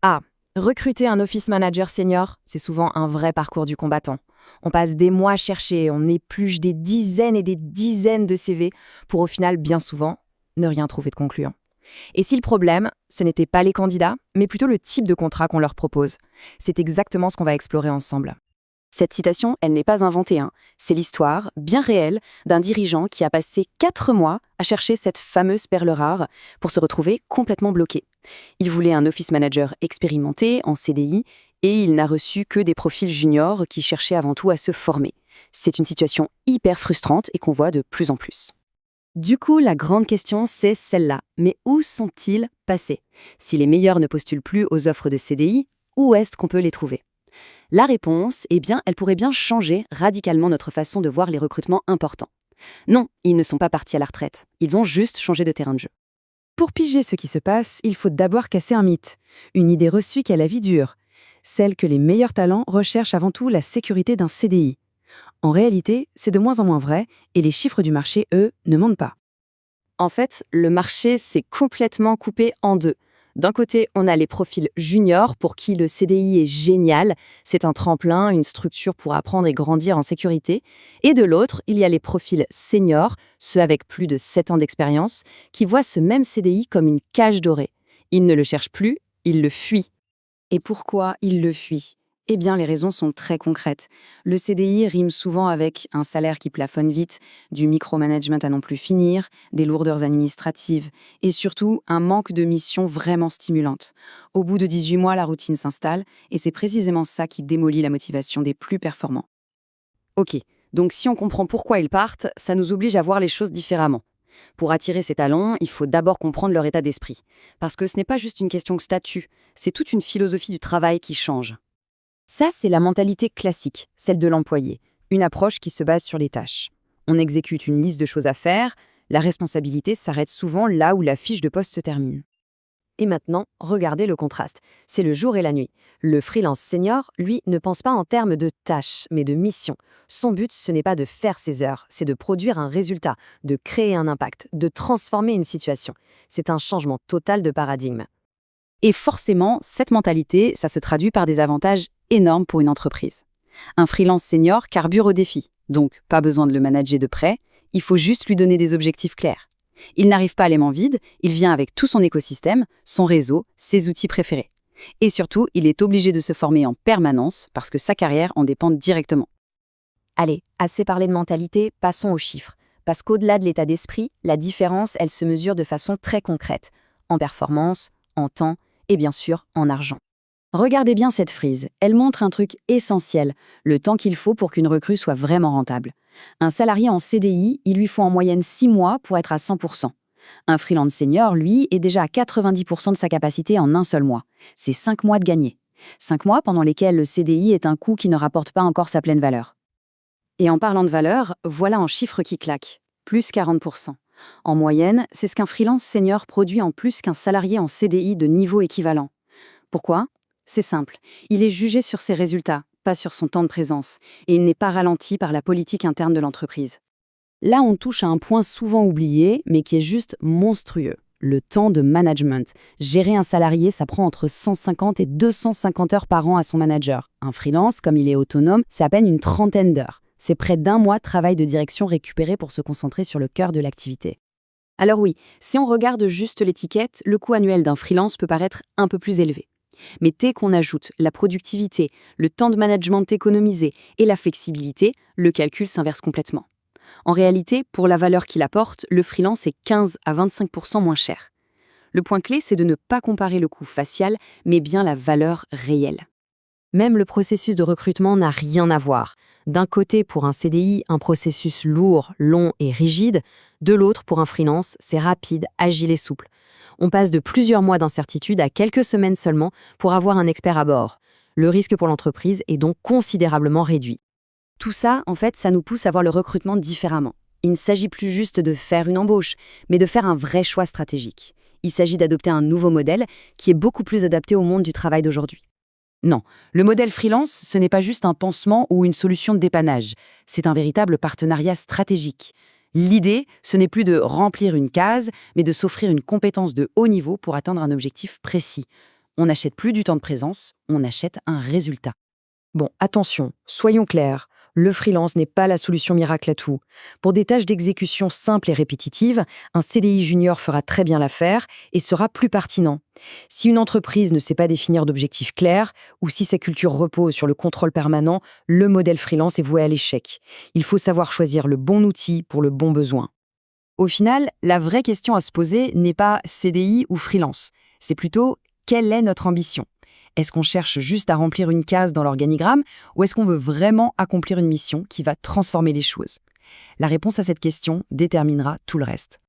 Ah, recruter un office manager senior, c'est souvent un vrai parcours du combattant. On passe des mois à chercher, on épluche des dizaines et des dizaines de CV pour au final, bien souvent, ne rien trouver de concluant. Et si le problème, ce n'était pas les candidats, mais plutôt le type de contrat qu'on leur propose, c'est exactement ce qu'on va explorer ensemble. Cette citation, elle n'est pas inventée, hein. C'est l'histoire, bien réelle, d'un dirigeant qui a passé 4 mois à chercher cette fameuse perle rare pour se retrouver complètement bloqué. Il voulait un office manager expérimenté en CDI et il n'a reçu que des profils juniors qui cherchaient avant tout à se former. C'est une situation hyper frustrante et qu'on voit de plus en plus. Du coup, la grande question, c'est celle-là. Mais où sont-ils passés? Si les meilleurs ne postulent plus aux offres de CDI, où est-ce qu'on peut les trouver? La réponse, eh bien, elle pourrait bien changer radicalement notre façon de voir les recrutements importants. Non, ils ne sont pas partis à la retraite. Ils ont juste changé de terrain de jeu. Pour piger ce qui se passe, il faut d'abord casser un mythe, une idée reçue qu'à la vie dure, celle que les meilleurs talents recherchent avant tout la sécurité d'un CDI. En réalité, c'est de moins en moins vrai et les chiffres du marché, eux, ne mentent pas. En fait, le marché s'est complètement coupé en deux. D'un côté, on a les profils juniors pour qui le CDI est génial, c'est un tremplin, une structure pour apprendre et grandir en sécurité. Et de l'autre, il y a les profils seniors, ceux avec plus de 7 ans d'expérience, qui voient ce même CDI comme une cage dorée. Ils ne le cherchent plus, ils le fuient. Et pourquoi il le fuit? Eh bien, les raisons sont très concrètes. Le CDI rime souvent avec un salaire qui plafonne vite, du micromanagement à non plus finir, des lourdeurs administratives et surtout un manque de missions vraiment stimulantes. Au bout de 18 mois, la routine s'installe et c'est précisément ça qui démolit la motivation des plus performants. Ok, donc si on comprend pourquoi ils partent, ça nous oblige à voir les choses différemment. Pour attirer ces talents, il faut d'abord comprendre leur état d'esprit. Parce que ce n'est pas juste une question de statut, c'est toute une philosophie du travail qui change. Ça, c'est la mentalité classique, celle de l'employé, une approche qui se base sur les tâches. On exécute une liste de choses à faire, la responsabilité s'arrête souvent là où la fiche de poste se termine. Et maintenant, regardez le contraste. C'est le jour et la nuit. Le freelance senior, lui, ne pense pas en termes de tâches, mais de mission. Son but, ce n'est pas de faire ses heures, c'est de produire un résultat, de créer un impact, de transformer une situation. C'est un changement total de paradigme. Et forcément, cette mentalité, ça se traduit par des avantages énormes pour une entreprise. Un freelance senior carbure au défi, donc pas besoin de le manager de près, il faut juste lui donner des objectifs clairs. Il n'arrive pas les mains vides, il vient avec tout son écosystème, son réseau, ses outils préférés. Et surtout, il est obligé de se former en permanence parce que sa carrière en dépend directement. Allez, assez parlé de mentalité, passons aux chiffres. Parce qu'au-delà de l'état d'esprit, la différence, elle se mesure de façon très concrète, en performance, en temps et bien sûr en argent. Regardez bien cette frise, elle montre un truc essentiel, le temps qu'il faut pour qu'une recrue soit vraiment rentable. Un salarié en CDI, il lui faut en moyenne 6 mois pour être à 100%. Un freelance senior, lui, est déjà à 90% de sa capacité en un seul mois. C'est 5 mois de gagné. 5 mois pendant lesquels le CDI est un coût qui ne rapporte pas encore sa pleine valeur. Et en parlant de valeur, voilà un chiffre qui claque. Plus 40%. En moyenne, c'est ce qu'un freelance senior produit en plus qu'un salarié en CDI de niveau équivalent. Pourquoi? C'est simple. Il est jugé sur ses résultats, pas sur son temps de présence, et il n'est pas ralenti par la politique interne de l'entreprise. Là, on touche à un point souvent oublié, mais qui est juste monstrueux. Le temps de management. Gérer un salarié, ça prend entre 150 et 250 heures par an à son manager. Un freelance, comme il est autonome, c'est à peine une trentaine d'heures. C'est près d'un mois de travail de direction récupéré pour se concentrer sur le cœur de l'activité. Alors oui, si on regarde juste l'étiquette, le coût annuel d'un freelance peut paraître un peu plus élevé. Mais dès qu'on ajoute la productivité, le temps de management économisé et la flexibilité, le calcul s'inverse complètement. En réalité, pour la valeur qu'il apporte, le freelance est 15 à 25% moins cher. Le point clé, c'est de ne pas comparer le coût facial, mais bien la valeur réelle. Même le processus de recrutement n'a rien à voir. D'un côté, pour un CDI, un processus lourd, long et rigide. De l'autre, pour un freelance, c'est rapide, agile et souple. On passe de plusieurs mois d'incertitude à quelques semaines seulement pour avoir un expert à bord. Le risque pour l'entreprise est donc considérablement réduit. Tout ça, en fait, ça nous pousse à voir le recrutement différemment. Il ne s'agit plus juste de faire une embauche, mais de faire un vrai choix stratégique. Il s'agit d'adopter un nouveau modèle qui est beaucoup plus adapté au monde du travail d'aujourd'hui. Non, le modèle freelance, ce n'est pas juste un pansement ou une solution de dépannage. C'est un véritable partenariat stratégique. L'idée, ce n'est plus de remplir une case, mais de s'offrir une compétence de haut niveau pour atteindre un objectif précis. On n'achète plus du temps de présence, on achète un résultat. Bon, attention, soyons clairs, le freelance n'est pas la solution miracle à tout. Pour des tâches d'exécution simples et répétitives, un CDI junior fera très bien l'affaire et sera plus pertinent. Si une entreprise ne sait pas définir d'objectifs clairs ou si sa culture repose sur le contrôle permanent, le modèle freelance est voué à l'échec. Il faut savoir choisir le bon outil pour le bon besoin. Au final, la vraie question à se poser n'est pas CDI ou freelance, c'est plutôt quelle est notre ambition? Est-ce qu'on cherche juste à remplir une case dans l'organigramme ou est-ce qu'on veut vraiment accomplir une mission qui va transformer les choses? La réponse à cette question déterminera tout le reste.